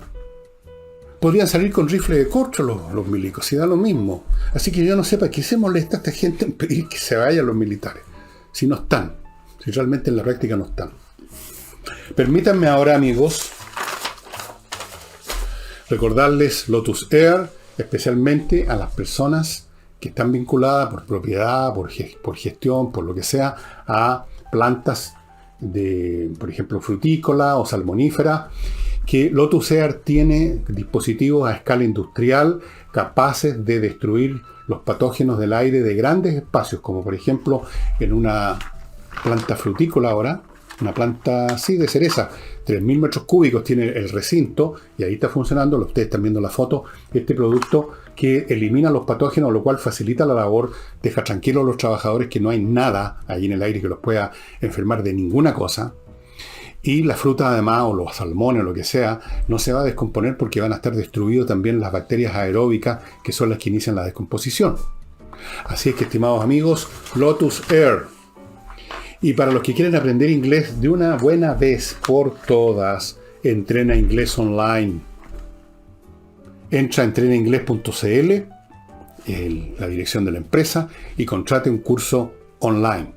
Podrían salir con rifles de corcho los milicos, si da lo mismo. Así que yo no sé para qué se molesta a esta gente en pedir que se vayan los militares, si no están, si realmente en la práctica no están. Permítanme ahora, amigos, recordarles Lotus Air, especialmente a las personas que están vinculadas por propiedad, por gestión, por lo que sea, a plantas de, por ejemplo, frutícola o salmonífera, que Lotus Air tiene dispositivos a escala industrial capaces de destruir los patógenos del aire de grandes espacios, como por ejemplo en una planta frutícola ahora, una planta, sí, de cereza, 3.000 metros cúbicos tiene el recinto, y ahí está funcionando, ustedes están viendo la foto, este producto que elimina los patógenos, lo cual facilita la labor, deja tranquilos a los trabajadores que no hay nada ahí en el aire que los pueda enfermar de ninguna cosa. Y la fruta además, o los salmones, o lo que sea, no se va a descomponer porque van a estar destruidas también las bacterias aeróbicas, que son las que inician la descomposición. Así es que, estimados amigos, Lotus Air. Y para los que quieren aprender inglés de una buena vez por todas, Entrena Inglés Online. Entra a entrenainglés.cl, la dirección de la empresa, y contrate un curso online.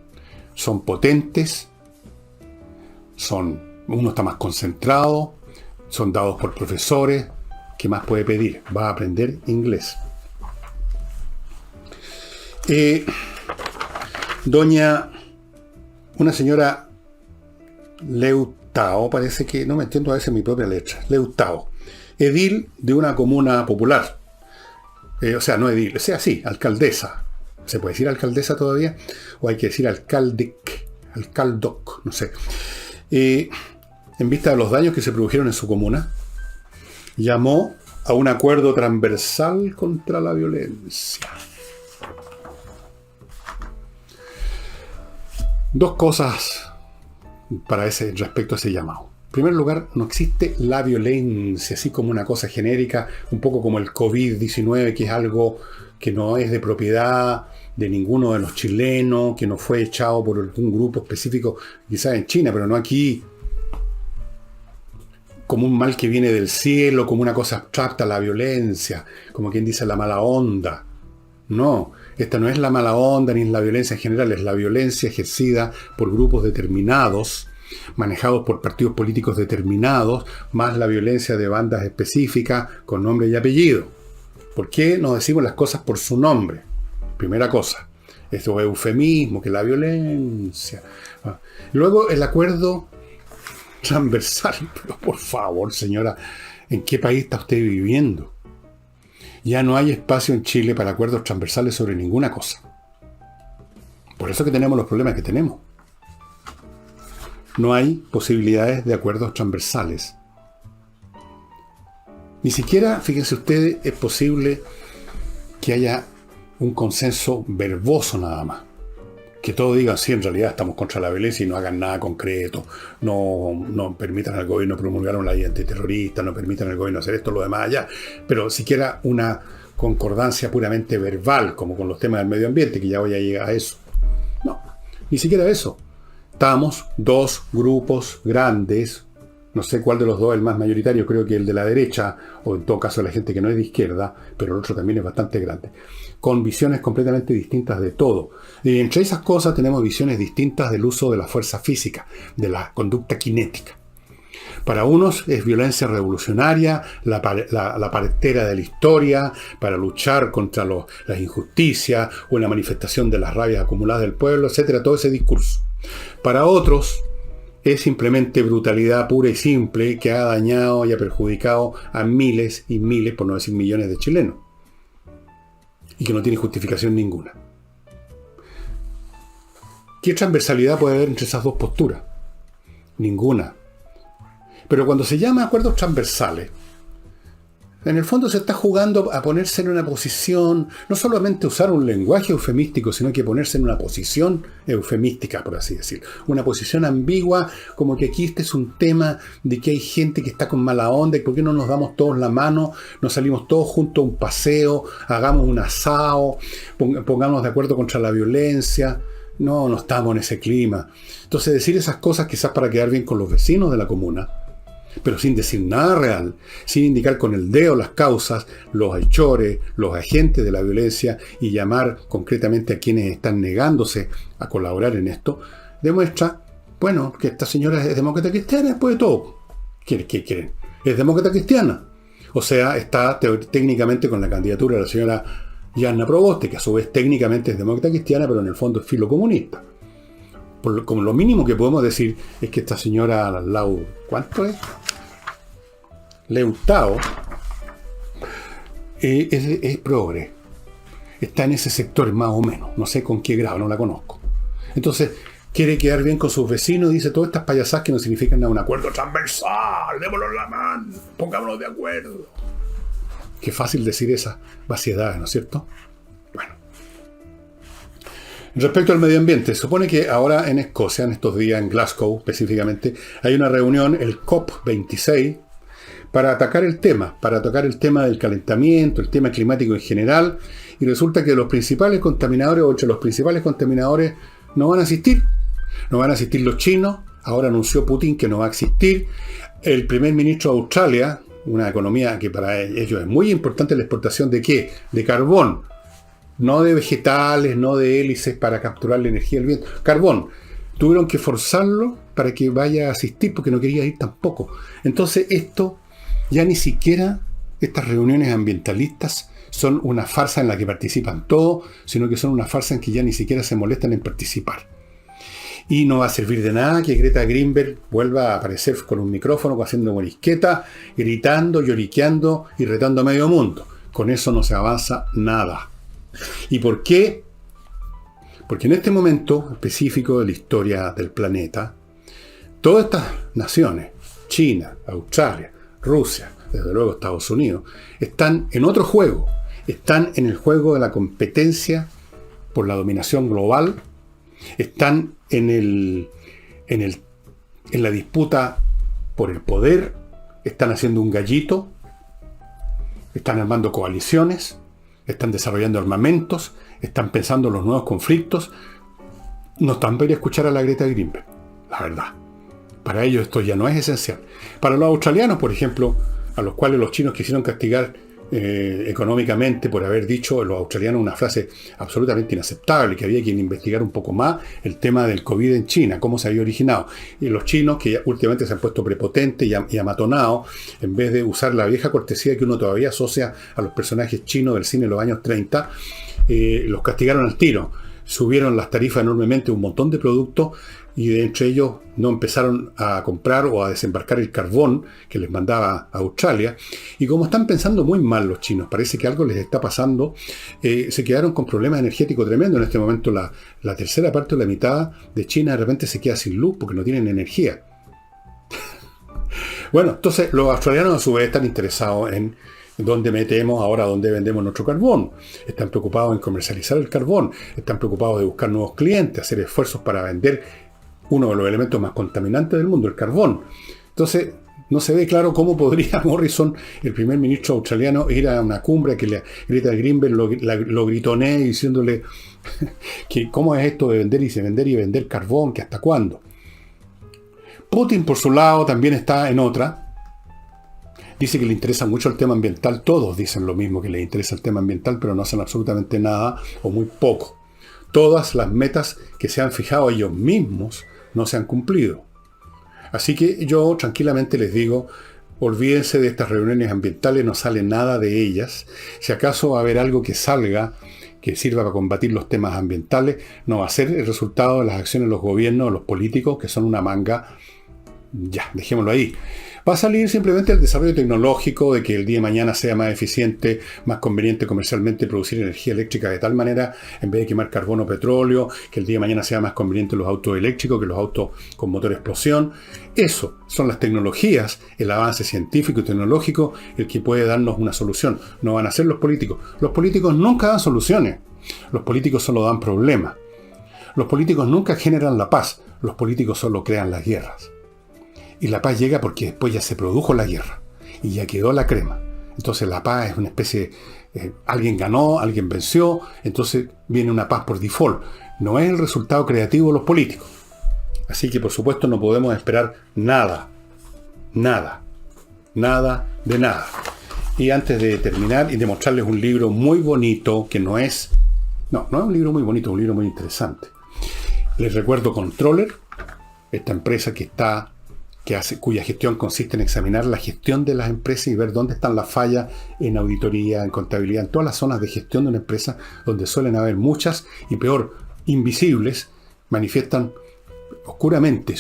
Son potentes, uno está más concentrado, son dados por profesores. ¿Qué más puede pedir? Va a aprender inglés. Una señora Leutao, parece que, no me entiendo a veces mi propia letra, Leutao, edil de una comuna popular, o sea, no edil, o sea, sí, alcaldesa. ¿Se puede decir alcaldesa todavía? ¿O hay que decir alcaldoc? No sé. En vista de los daños que se produjeron en su comuna, llamó a un acuerdo transversal contra la violencia. Dos cosas respecto a ese llamado. En primer lugar, no existe la violencia, así como una cosa genérica, un poco como el COVID-19, que es algo que no es de propiedad de ninguno de los chilenos, que no fue echado por algún grupo específico, quizás en China, pero no aquí, como un mal que viene del cielo, como una cosa abstracta, la violencia, como quien dice la mala onda. No, esta no es la mala onda ni es la violencia en general, es la violencia ejercida por grupos determinados, manejados por partidos políticos determinados, más la violencia de bandas específicas con nombre y apellido. ¿Por qué no decimos las cosas por su nombre? Primera cosa, esto es eufemismo, que la violencia. Luego el acuerdo transversal, pero por favor, señora, ¿en qué país está usted viviendo? Ya no hay espacio en Chile para acuerdos transversales sobre ninguna cosa. Por eso que tenemos los problemas que tenemos. No hay posibilidades de acuerdos transversales. Ni siquiera, fíjense ustedes, es posible que haya un consenso verboso nada más. Que todos digan, sí, en realidad estamos contra la violencia y no hagan nada concreto. No permitan al gobierno promulgar una ley antiterrorista, no permitan al gobierno hacer esto, lo demás allá. Pero siquiera una concordancia puramente verbal, como con los temas del medio ambiente, que ya voy a llegar a eso. Ni siquiera eso. Estamos dos grupos grandes, no sé cuál de los dos es el más mayoritario, creo que el de la derecha, o en todo caso la gente que no es de izquierda, pero el otro también es bastante grande, con visiones completamente distintas de todo. Y entre esas cosas tenemos visiones distintas del uso de la fuerza física, de la conducta cinética. Para unos es violencia revolucionaria, la partera de la historia, para luchar contra las injusticias, una manifestación de las rabias acumuladas del pueblo, etcétera, todo ese discurso. Para otros es simplemente brutalidad pura y simple que ha dañado y ha perjudicado a miles y miles, por no decir millones de chilenos, y que no tiene justificación ninguna. ¿Qué transversalidad puede haber entre esas dos posturas? Ninguna. Pero cuando se llama acuerdos transversales, en el fondo se está jugando a ponerse en una posición, no solamente usar un lenguaje eufemístico, sino que ponerse en una posición eufemística, por así decirlo. Una posición ambigua, como que aquí este es un tema de que hay gente que está con mala onda, y por qué no nos damos todos la mano, nos salimos todos juntos a un paseo, hagamos un asado, pongámonos de acuerdo contra la violencia. No estamos en ese clima. Entonces decir esas cosas quizás para quedar bien con los vecinos de la comuna, pero sin decir nada real, sin indicar con el dedo las causas, los hechores, los agentes de la violencia, y llamar concretamente a quienes están negándose a colaborar en esto, demuestra, bueno, que esta señora es demócrata cristiana después de todo. ¿Qué quieren? Es demócrata cristiana. O sea, está técnicamente con la candidatura de la señora Yanna Proboste, que a su vez técnicamente es demócrata cristiana, pero en el fondo es filocomunista. Como lo mínimo que podemos decir es que esta señora ¿cuánto es? Leutao es progre. Está en ese sector más o menos. No sé con qué grado, no la conozco. Entonces, quiere quedar bien con sus vecinos y dice todas estas payasadas que no significan nada. Un acuerdo transversal, démoslo en la mano, pongámonos de acuerdo. Qué fácil decir esas vaciedades, ¿no es cierto? Bueno. Respecto al medio ambiente, se supone que ahora en Escocia, en estos días, en Glasgow específicamente, hay una reunión, el COP26, para atacar el tema del calentamiento, el tema climático en general, y resulta que los principales contaminadores, o entre los principales contaminadores, no van a asistir. No van a asistir los chinos, ahora anunció Putin que no va a existir. El primer ministro de Australia, una economía que para ellos es muy importante, la exportación ¿de qué? De carbón. No de vegetales, no de hélices para capturar la energía del viento. Carbón. Tuvieron que forzarlo para que vaya a asistir porque no quería ir tampoco. Entonces esto, ya ni siquiera estas reuniones ambientalistas son una farsa en la que participan todos, sino que son una farsa en que ya ni siquiera se molestan en participar. Y no va a servir de nada que Greta Thunberg vuelva a aparecer con un micrófono, haciendo morisqueta, gritando, lloriqueando y retando a medio mundo. Con eso no se avanza nada. ¿Y por qué? Porque en este momento específico de la historia del planeta, todas estas naciones, China, Australia, Rusia, desde luego Estados Unidos, están en otro juego. Están en el juego de la competencia por la dominación global. Están en la disputa por el poder. Están haciendo un gallito. Están armando coaliciones. Están desarrollando armamentos. Están pensando en los nuevos conflictos. No están para ir a escuchar a la Greta Thunberg, la verdad. Para ellos esto ya no es esencial. Para los australianos, por ejemplo, a los cuales los chinos quisieron castigar económicamente por haber dicho los australianos una frase absolutamente inaceptable, que había que investigar un poco más el tema del COVID en China, cómo se había originado. Y los chinos, que últimamente se han puesto prepotentes y amatonados, en vez de usar la vieja cortesía que uno todavía asocia a los personajes chinos del cine de los años 30, los castigaron al tiro. Subieron las tarifas enormemente, un montón de productos, y de entre ellos no empezaron a comprar o a desembarcar el carbón que les mandaba a Australia. Y como están pensando muy mal los chinos, parece que algo les está pasando, se quedaron con problemas energéticos tremendos. En este momento la tercera parte o la mitad de China de repente se queda sin luz porque no tienen energía. Bueno, entonces los australianos a su vez están interesados en dónde metemos ahora, dónde vendemos nuestro carbón. Están preocupados en comercializar el carbón. Están preocupados de buscar nuevos clientes, hacer esfuerzos para vender uno de los elementos más contaminantes del mundo, el carbón. Entonces, No se ve claro cómo podría Morrison, el primer ministro australiano, ir a una cumbre que Greta Thunberg lo gritonee diciéndole que cómo es esto de vender y vender carbón, que hasta cuándo. Putin, por su lado, también está en otra. Dice que le interesa mucho el tema ambiental. Todos dicen lo mismo, que les interesa el tema ambiental, pero no hacen absolutamente nada o muy poco. Todas las metas que se han fijado ellos mismos no se han cumplido. Así que yo tranquilamente les digo, olvídense de estas reuniones ambientales, no sale nada de ellas. Si acaso va a haber algo que salga, que sirva para combatir los temas ambientales, no va a ser el resultado de las acciones de los gobiernos, de los políticos, que son una manga. Ya, dejémoslo ahí. Va a salir simplemente el desarrollo tecnológico, de que el día de mañana sea más eficiente, más conveniente comercialmente producir energía eléctrica de tal manera, en vez de quemar carbono o petróleo, que el día de mañana sea más conveniente los autos eléctricos que los autos con motor a explosión. Eso son las tecnologías, el avance científico y tecnológico, el que puede darnos una solución. No van a ser los políticos. Los políticos nunca dan soluciones. Los políticos solo dan problemas. Los políticos nunca generan la paz. Los políticos solo crean las guerras. Y la paz llega porque después ya se produjo la guerra y ya quedó la crema. Entonces la paz es una especie de alguien ganó, alguien venció, entonces viene una paz por default. No es el resultado creativo de los políticos. Así que por supuesto no podemos esperar nada de nada. Y antes de terminar y de mostrarles un libro muy bonito, que no es un libro muy bonito, es un libro muy interesante. Les recuerdo Controller, esta empresa cuya gestión consiste en examinar la gestión de las empresas y ver dónde están las fallas en auditoría, en contabilidad, en todas las zonas de gestión de una empresa, donde suelen haber muchas y peor, invisibles, manifiestan oscuramente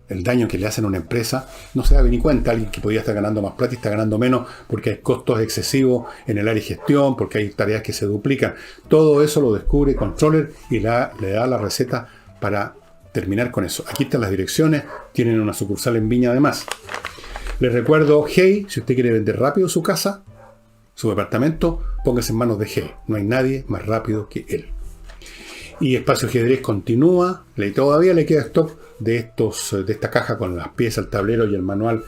el daño que le hacen a una empresa. No se da ni cuenta alguien que podría estar ganando más plata y está ganando menos porque hay costos excesivos en el área de gestión, porque hay tareas que se duplican. Todo eso lo descubre Controller y le da la receta para terminar con eso. Aquí están las direcciones, tienen una sucursal en Viña además. Les recuerdo, Hey, si usted quiere vender rápido su casa, su departamento, póngase en manos de Hey. No hay nadie más rápido que él. Y Espacio Ajedrez continúa, todavía le queda stock de esta caja con las piezas, el tablero y el manual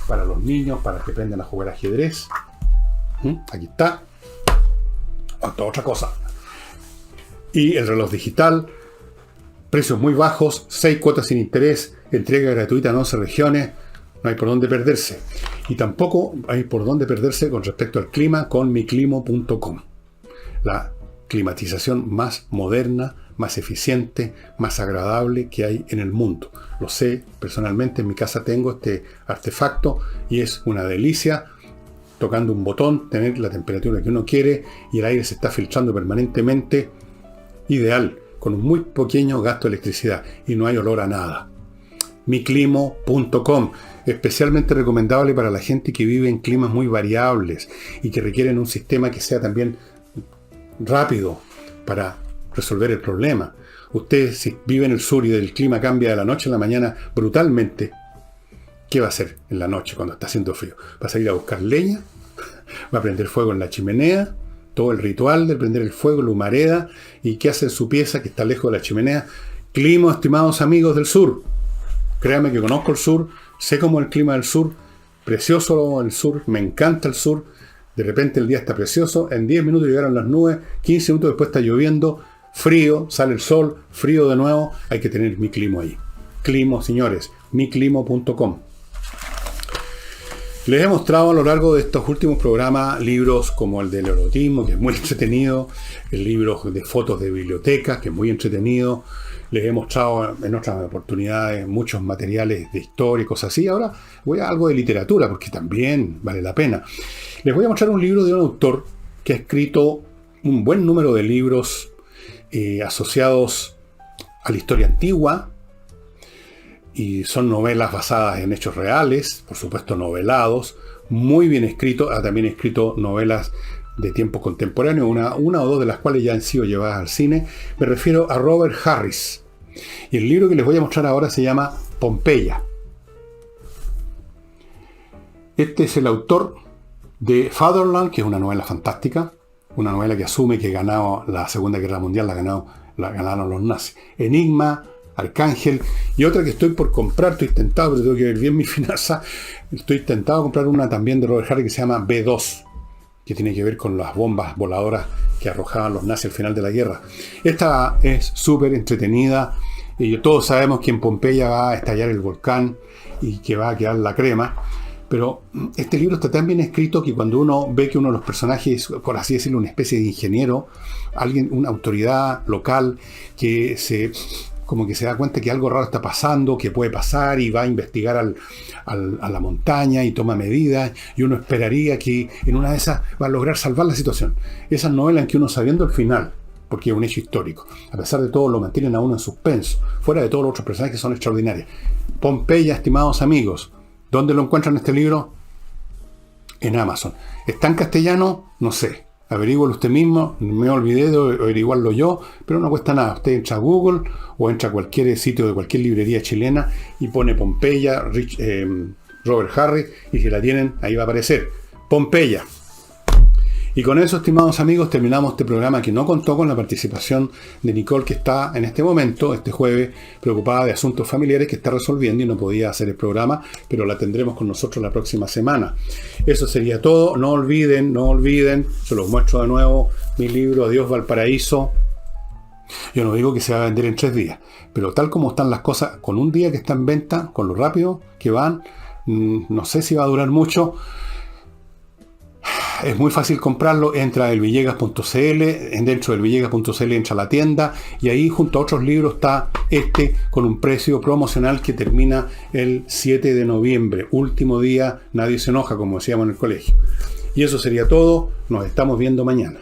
para los niños, para que aprendan a jugar ajedrez. Aquí está. Otra cosa. Y el reloj digital. Precios muy bajos, 6 cuotas sin interés, entrega gratuita en 11 regiones, no hay por dónde perderse. Y tampoco hay por dónde perderse con respecto al clima con miclimo.com. La climatización más moderna, más eficiente, más agradable que hay en el mundo. Lo sé personalmente, en mi casa tengo este artefacto y es una delicia. Tocando un botón, tener la temperatura que uno quiere y el aire se está filtrando permanentemente. Ideal. Con un muy pequeño gasto de electricidad y no hay olor a nada. miclimo.com, especialmente recomendable para la gente que vive en climas muy variables y que requieren un sistema que sea también rápido para resolver el problema. Usted, si vive en el sur y el clima cambia de la noche a la mañana brutalmente, ¿qué va a hacer en la noche cuando está haciendo frío? ¿Va a salir a buscar leña? ¿Va a prender fuego en la chimenea? Todo el ritual de prender el fuego, la humareda, y qué hace en su pieza que está lejos de la chimenea. Clima, estimados amigos del sur. Créanme que conozco el sur, sé cómo es el clima del sur, precioso el sur, me encanta el sur. De repente el día está precioso, en 10 minutos llegaron las nubes, 15 minutos después está lloviendo, frío, sale el sol, frío de nuevo, hay que tener mi clima ahí. Climo, señores, miclimo.com. Les he mostrado a lo largo de estos últimos programas libros como el del erotismo, que es muy entretenido, el libro de fotos de bibliotecas, que es muy entretenido. Les he mostrado en otras oportunidades muchos materiales de historia y cosas así. Ahora voy a algo de literatura, porque también vale la pena. Les voy a mostrar un libro de un autor que ha escrito un buen número de libros asociados a la historia antigua, y son novelas basadas en hechos reales, por supuesto novelados, muy bien escritos. Ha también escrito novelas de tiempos contemporáneos, una o dos de las cuales ya han sido llevadas al cine. Me refiero a Robert Harris. Y el libro que les voy a mostrar ahora se llama Pompeya. Este es el autor de Fatherland, que es una novela fantástica, una novela que asume que ganó la Segunda Guerra Mundial, la ganaron los nazis. Enigma, Arcángel, y otra que estoy por comprar, estoy tentado, pero tengo que ver bien mi finanza, estoy tentado a comprar una también de Robert Harris que se llama B2, que tiene que ver con las bombas voladoras que arrojaban los nazis al final de la guerra. Esta es súper entretenida, y todos sabemos que en Pompeya va a estallar el volcán y que va a quedar la crema, pero este libro está tan bien escrito que cuando uno ve que uno de los personajes, por así decirlo, una especie de ingeniero, alguien, una autoridad local, que como que se da cuenta que algo raro está pasando, que puede pasar, y va a investigar a la montaña y toma medidas, y uno esperaría que en una de esas va a lograr salvar la situación. Esas novelas en que uno, sabiendo el final, porque es un hecho histórico, a pesar de todo lo mantienen a uno en suspenso, fuera de todos los otros personajes que son extraordinarios. Pompeya, estimados amigos, ¿dónde lo encuentran este libro? En Amazon. ¿Está en castellano? No sé. Averígualo usted mismo, me olvidé de averiguarlo yo, pero no cuesta nada. Usted entra a Google o entra a cualquier sitio de cualquier librería chilena y pone Pompeya, Robert Harris, y si la tienen, ahí va a aparecer. Pompeya. Y con eso, estimados amigos, terminamos este programa que no contó con la participación de Nicole, que está en este momento, este jueves, preocupada de asuntos familiares que está resolviendo y no podía hacer el programa, pero la tendremos con nosotros la próxima semana. Eso sería todo. No olviden, se los muestro de nuevo, mi libro Adiós Valparaíso. Yo no digo que se va a vender en 3 días, pero tal como están las cosas, con un día que está en venta, con lo rápido que van, no sé si va a durar mucho. Es muy fácil comprarlo, entra a elvillegas.cl, dentro del villegas.cl entra a la tienda, y ahí junto a otros libros está este con un precio promocional que termina el 7 de noviembre, último día, nadie se enoja, como decíamos en el colegio. Y eso sería todo, nos estamos viendo mañana.